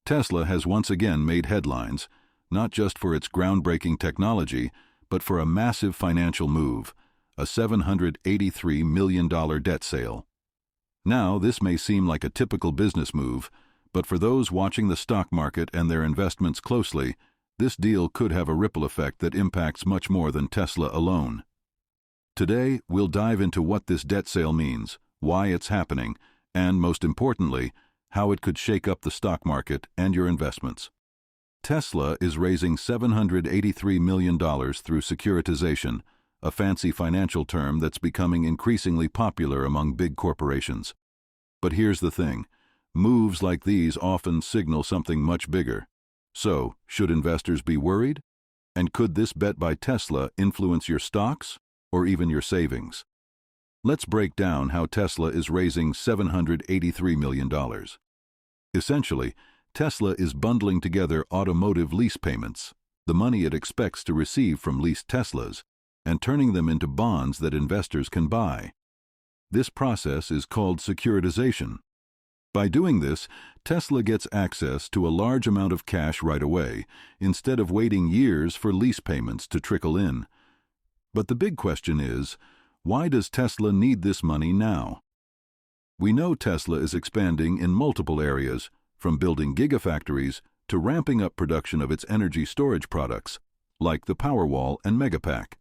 Tesla has once again made headlines, not just for its groundbreaking technology, but for a massive financial move, a $783 million debt sale. Now, this may seem like a typical business move, but for those watching the stock market and their investments closely, this deal could have a ripple effect that impacts much more than Tesla alone. Today, we'll dive into what this debt sale means, why it's happening, and, most importantly, how it could shake up the stock market and your investments. Tesla is raising $783 million through securitization, a fancy financial term that's becoming increasingly popular among big corporations. But here's the thing. Moves like these often signal something much bigger. So, should investors be worried? And could this bet by Tesla influence your stocks or even your savings? Let's break down how Tesla is raising $783 million. Essentially, Tesla is bundling together automotive lease payments, the money it expects to receive from leased Teslas, and turning them into bonds that investors can buy. This process is called securitization. By doing this, Tesla gets access to a large amount of cash right away, instead of waiting years for lease payments to trickle in. But the big question is, why does Tesla need this money now? We know Tesla is expanding in multiple areas, from building gigafactories to ramping up production of its energy storage products, like the Powerwall and Megapack.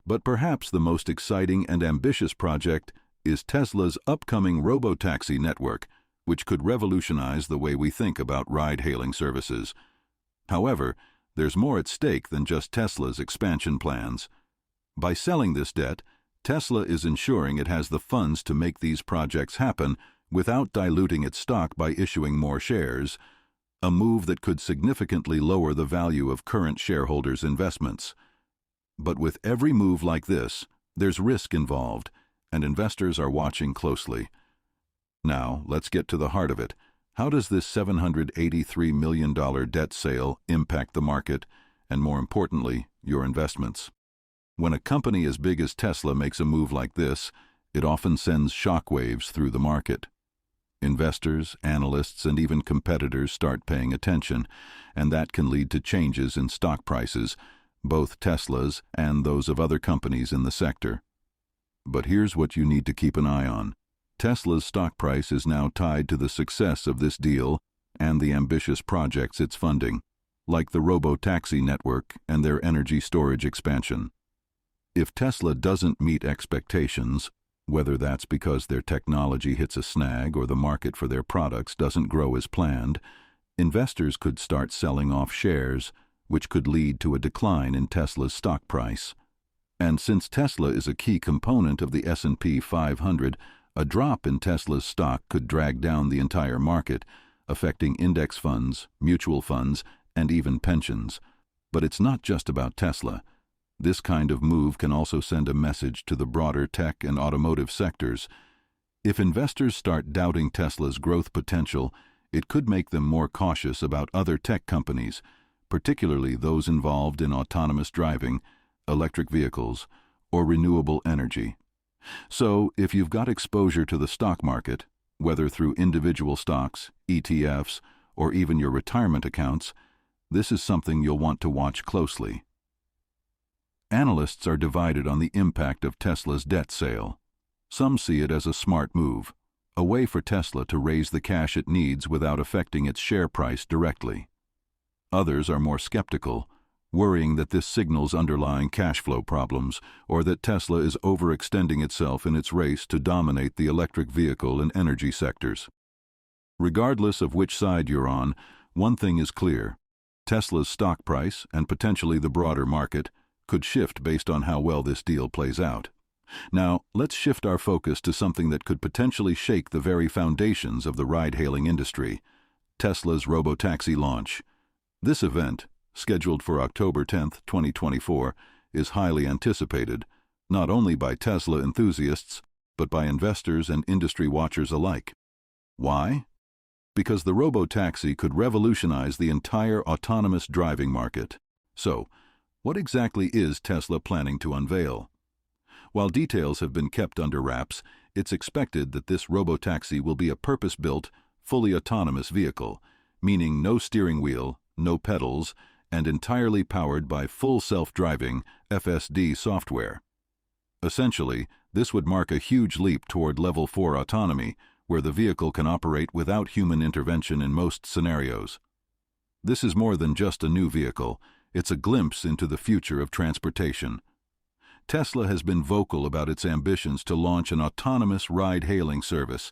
But perhaps the most exciting and ambitious project is Tesla's upcoming robotaxi network, which could revolutionize the way we think about ride-hailing services. However, there's more at stake than just Tesla's expansion plans. By selling this debt, Tesla is ensuring it has the funds to make these projects happen without diluting its stock by issuing more shares, a move that could significantly lower the value of current shareholders' investments. But with every move like this, there's risk involved, and investors are watching closely. Now, let's get to the heart of it. How does this $783 million debt sale impact the market, and more importantly, your investments? When a company as big as Tesla makes a move like this, it often sends shockwaves through the market. Investors, analysts, and even competitors start paying attention, and that can lead to changes in stock prices, both Tesla's and those of other companies in the sector. But here's what you need to keep an eye on. Tesla's stock price is now tied to the success of this deal and the ambitious projects it's funding, like the robo-taxi network and their energy storage expansion. If Tesla doesn't meet expectations, whether that's because their technology hits a snag or the market for their products doesn't grow as planned, investors could start selling off shares, which could lead to a decline in Tesla's stock price. And since Tesla is a key component of the S&P 500, a drop in Tesla's stock could drag down the entire market, affecting index funds, mutual funds, and even pensions. But it's not just about Tesla. This kind of move can also send a message to the broader tech and automotive sectors. If investors start doubting Tesla's growth potential, it could make them more cautious about other tech companies, particularly those involved in autonomous driving, electric vehicles, or renewable energy. So, if you've got exposure to the stock market, whether through individual stocks, ETFs, or even your retirement accounts, this is something you'll want to watch closely. Analysts are divided on the impact of Tesla's debt sale. Some see it as a smart move, a way for Tesla to raise the cash it needs without affecting its share price directly. Others are more skeptical, worrying that this signals underlying cash flow problems or that Tesla is overextending itself in its race to dominate the electric vehicle and energy sectors. Regardless of which side you're on, one thing is clear. Tesla's stock price, and potentially the broader market, could shift based on how well this deal plays out. Now, let's shift our focus to something that could potentially shake the very foundations of the ride-hailing industry: Tesla's robotaxi launch. This event, scheduled for October 10, 2024, is highly anticipated, not only by Tesla enthusiasts, but by investors and industry watchers alike. Why? Because the robotaxi could revolutionize the entire autonomous driving market. So, what exactly is Tesla planning to unveil? While details have been kept under wraps, it's expected that this robotaxi will be a purpose-built, fully autonomous vehicle, meaning no steering wheel, no pedals, and entirely powered by full self-driving FSD software. Essentially, this would mark a huge leap toward Level 4 autonomy, where the vehicle can operate without human intervention in most scenarios. This is more than just a new vehicle, it's a glimpse into the future of transportation. Tesla has been vocal about its ambitions to launch an autonomous ride-hailing service.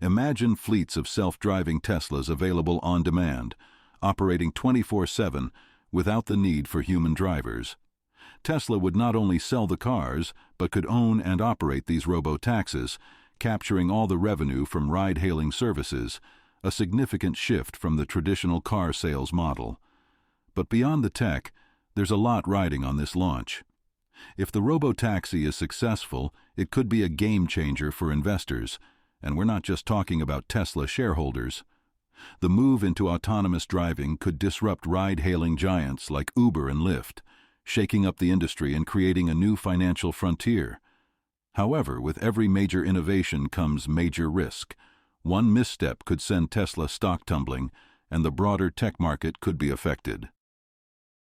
Imagine fleets of self-driving Teslas available on demand, operating 24/7 without the need for human drivers. Tesla would not only sell the cars, but could own and operate these robo-taxis, capturing all the revenue from ride-hailing services, a significant shift from the traditional car sales model. But beyond the tech, there's a lot riding on this launch. If the robo-taxi is successful, it could be a game-changer for investors, and we're not just talking about Tesla shareholders. The move into autonomous driving could disrupt ride-hailing giants like Uber and Lyft, shaking up the industry and creating a new financial frontier. However, with every major innovation comes major risk. One misstep could send Tesla stock tumbling, and the broader tech market could be affected.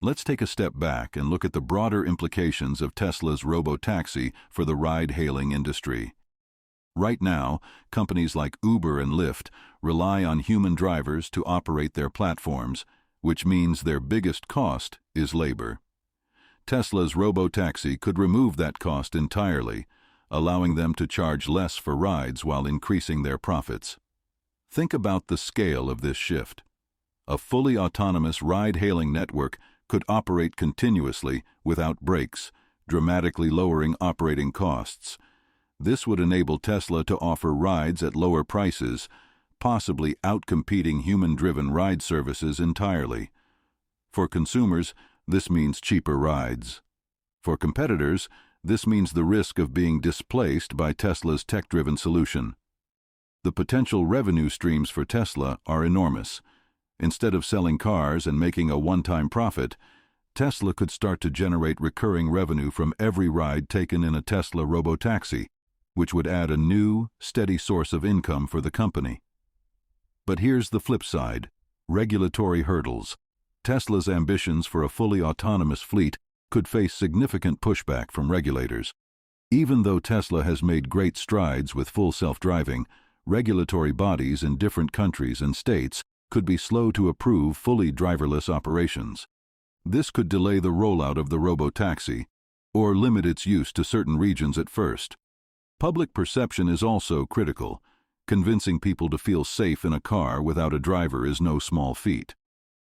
Let's take a step back and look at the broader implications of Tesla's robo-taxi for the ride-hailing industry. Right now, companies like Uber and Lyft rely on human drivers to operate their platforms, which means their biggest cost is labor. Tesla's robo-taxi could remove that cost entirely, allowing them to charge less for rides while increasing their profits. Think about the scale of this shift. A fully autonomous ride-hailing network could operate continuously without breaks, dramatically lowering operating costs. This would enable Tesla to offer rides at lower prices, possibly outcompeting human-driven ride services entirely. For consumers, this means cheaper rides. For competitors, this means the risk of being displaced by Tesla's tech-driven solution. The potential revenue streams for Tesla are enormous. Instead of selling cars and making a one-time profit, Tesla could start to generate recurring revenue from every ride taken in a Tesla robo-taxi, which would add a new, steady source of income for the company. But here's the flip side: regulatory hurdles. Tesla's ambitions for a fully autonomous fleet could face significant pushback from regulators. Even though Tesla has made great strides with full self-driving, regulatory bodies in different countries and states could be slow to approve fully driverless operations. This could delay the rollout of the robo-taxi, or limit its use to certain regions at first. Public perception is also critical. Convincing people to feel safe in a car without a driver is no small feat.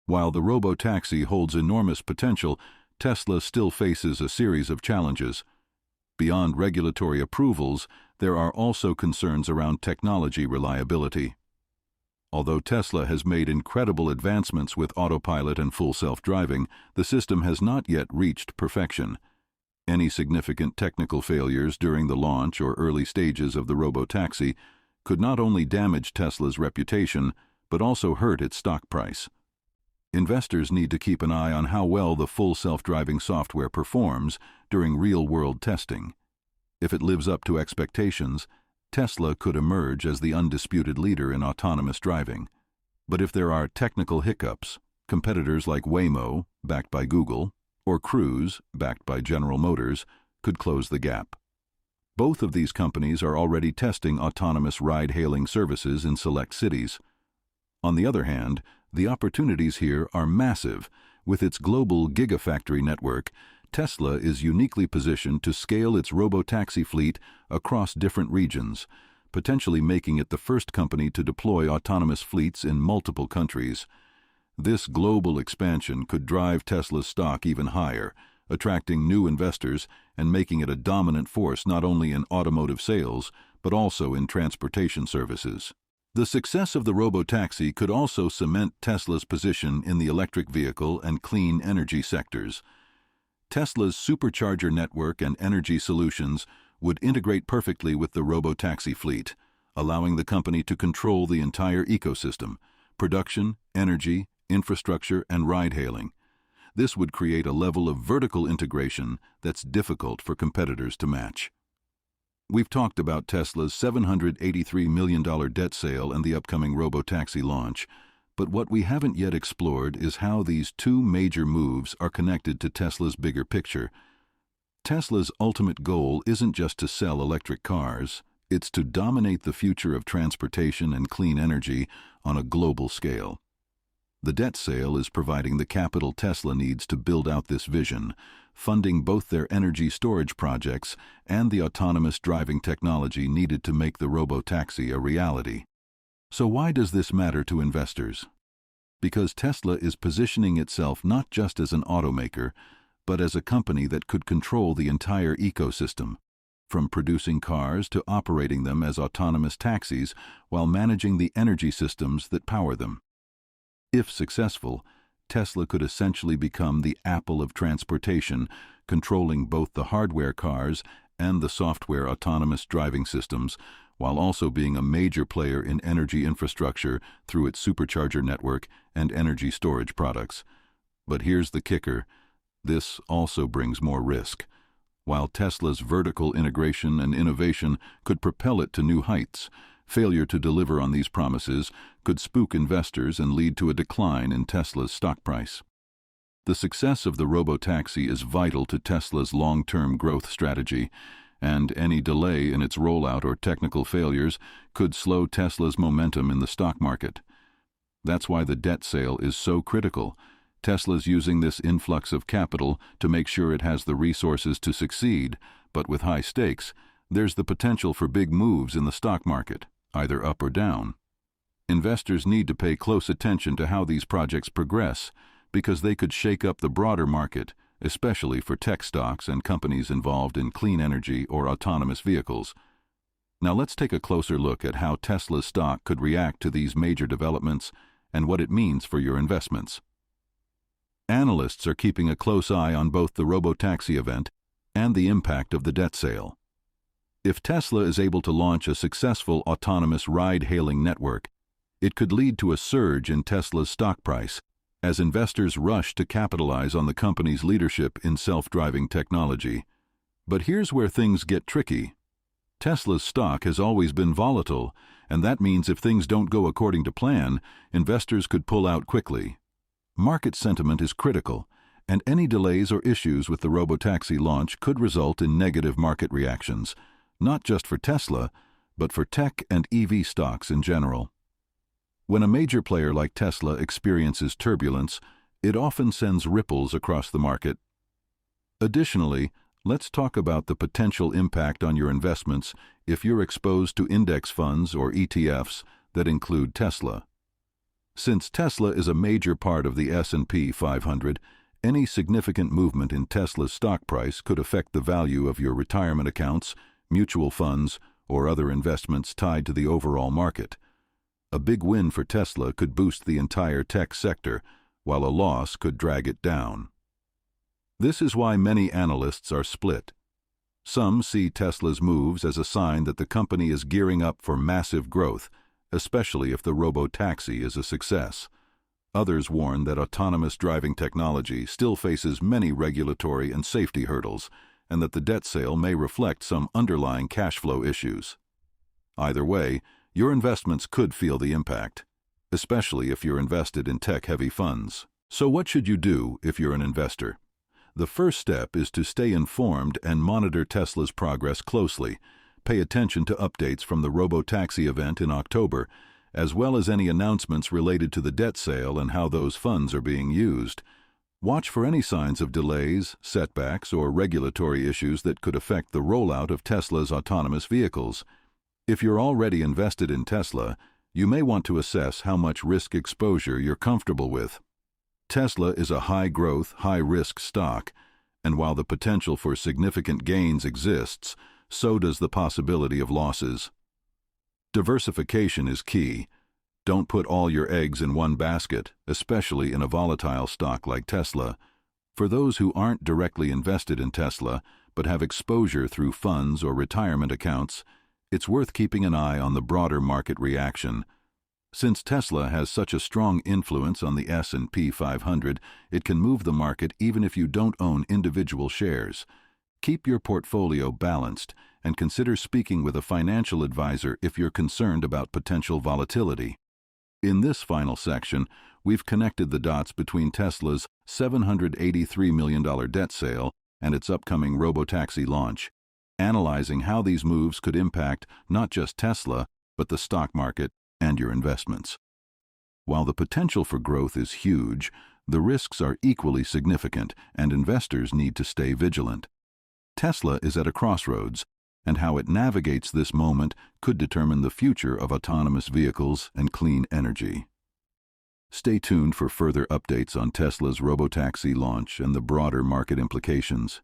While the robo-taxi holds enormous potential, Tesla still faces a series of challenges. Beyond regulatory approvals, there are also concerns around technology reliability. Although Tesla has made incredible advancements with autopilot and full self-driving, the system has not yet reached perfection. Any significant technical failures during the launch or early stages of the robo-taxi could not only damage Tesla's reputation, but also hurt its stock price. Investors need to keep an eye on how well the full self-driving software performs during real-world testing. If it lives up to expectations, Tesla could emerge as the undisputed leader in autonomous driving. But if there are technical hiccups, competitors like Waymo, backed by Google, or Cruise, backed by General Motors, could close the gap. Both of these companies are already testing autonomous ride-hailing services in select cities. On the other hand, the opportunities here are massive. With its global gigafactory network, Tesla is uniquely positioned to scale its robo-taxi fleet across different regions, potentially making it the first company to deploy autonomous fleets in multiple countries. This global expansion could drive Tesla's stock even higher, attracting new investors and making it a dominant force not only in automotive sales, but also in transportation services. The success of the robo-taxi could also cement Tesla's position in the electric vehicle and clean energy sectors. Tesla's supercharger network and energy solutions would integrate perfectly with the robo-taxi fleet, allowing the company to control the entire ecosystem: production, energy, infrastructure, and ride-hailing. This would create a level of vertical integration that's difficult for competitors to match. We've talked about Tesla's $783 million debt sale and the upcoming robo-taxi launch, But what we haven't yet explored is how these two major moves are connected to Tesla's bigger picture. Tesla's ultimate goal isn't just to sell electric cars, it's to dominate the future of transportation and clean energy on a global scale. The debt sale is providing the capital Tesla needs to build out this vision, funding both their energy storage projects and the autonomous driving technology needed to make the robotaxi a reality. So why does this matter to investors? Because Tesla is positioning itself not just as an automaker, but as a company that could control the entire ecosystem, from producing cars to operating them as autonomous taxis while managing the energy systems that power them. If successful, Tesla could essentially become the Apple of transportation, controlling both the hardware cars and the software autonomous driving systems, while also being a major player in energy infrastructure through its supercharger network and energy storage products. But here's the kicker: this also brings more risk. While Tesla's vertical integration and innovation could propel it to new heights, failure to deliver on these promises could spook investors and lead to a decline in Tesla's stock price. The success of the robotaxi is vital to Tesla's long-term growth strategy, and any delay in its rollout or technical failures could slow Tesla's momentum in the stock market. That's why the debt sale is so critical. Tesla's using this influx of capital to make sure it has the resources to succeed, but with high stakes, there's the potential for big moves in the stock market, either up or down. Investors need to pay close attention to how these projects progress, because they could shake up the broader market, especially for tech stocks and companies involved in clean energy or autonomous vehicles. Now let's take a closer look at how Tesla's stock could react to these major developments and what it means for your investments. Analysts are keeping a close eye on both the robotaxi event and the impact of the debt sale. If Tesla is able to launch a successful autonomous ride-hailing network, it could lead to a surge in Tesla's stock price, as investors rush to capitalize on the company's leadership in self-driving technology. But here's where things get tricky. Tesla's stock has always been volatile, and that means if things don't go according to plan, investors could pull out quickly. Market sentiment is critical, and any delays or issues with the robotaxi launch could result in negative market reactions, not just for Tesla, but for tech and EV stocks in general. When a major player like Tesla experiences turbulence, it often sends ripples across the market. Additionally, let's talk about the potential impact on your investments if you're exposed to index funds or ETFs that include Tesla. Since Tesla is a major part of the S&P 500, any significant movement in Tesla's stock price could affect the value of your retirement accounts, mutual funds, or other investments tied to the overall market. A big win for Tesla could boost the entire tech sector, while a loss could drag it down. This is why many analysts are split. Some see Tesla's moves as a sign that the company is gearing up for massive growth, especially if the robotaxi is a success. Others warn that autonomous driving technology still faces many regulatory and safety hurdles, and that the debt sale may reflect some underlying cash flow issues. Either way, your investments could feel the impact, especially if you're invested in tech-heavy funds. So what should you do if you're an investor? The first step is to stay informed and monitor Tesla's progress closely. Pay attention to updates from the robotaxi event in October, as well as any announcements related to the debt sale and how those funds are being used. Watch for any signs of delays, setbacks, or regulatory issues that could affect the rollout of Tesla's autonomous vehicles. If you're already invested in Tesla, you may want to assess how much risk exposure you're comfortable with. Tesla is a high-growth, high-risk stock, and while the potential for significant gains exists, so does the possibility of losses. Diversification is key. Don't put all your eggs in one basket, especially in a volatile stock like Tesla. For those who aren't directly invested in Tesla, but have exposure through funds or retirement accounts, it's worth keeping an eye on the broader market reaction. Since Tesla has such a strong influence on the S&P 500, it can move the market even if you don't own individual shares. Keep your portfolio balanced and consider speaking with a financial advisor if you're concerned about potential volatility. In this final section, we've connected the dots between Tesla's $783 million debt sale and its upcoming robotaxi launch, analyzing how these moves could impact not just Tesla, but the stock market and your investments. While the potential for growth is huge, the risks are equally significant, and investors need to stay vigilant. Tesla is at a crossroads, and how it navigates this moment could determine the future of autonomous vehicles and clean energy. Stay tuned for further updates on Tesla's robotaxi launch and the broader market implications.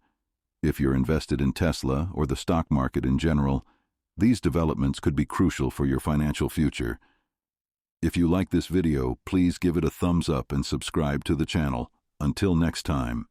If you're invested in Tesla or the stock market in general, these developments could be crucial for your financial future. If you like this video, please give it a thumbs up and subscribe to the channel. Until next time.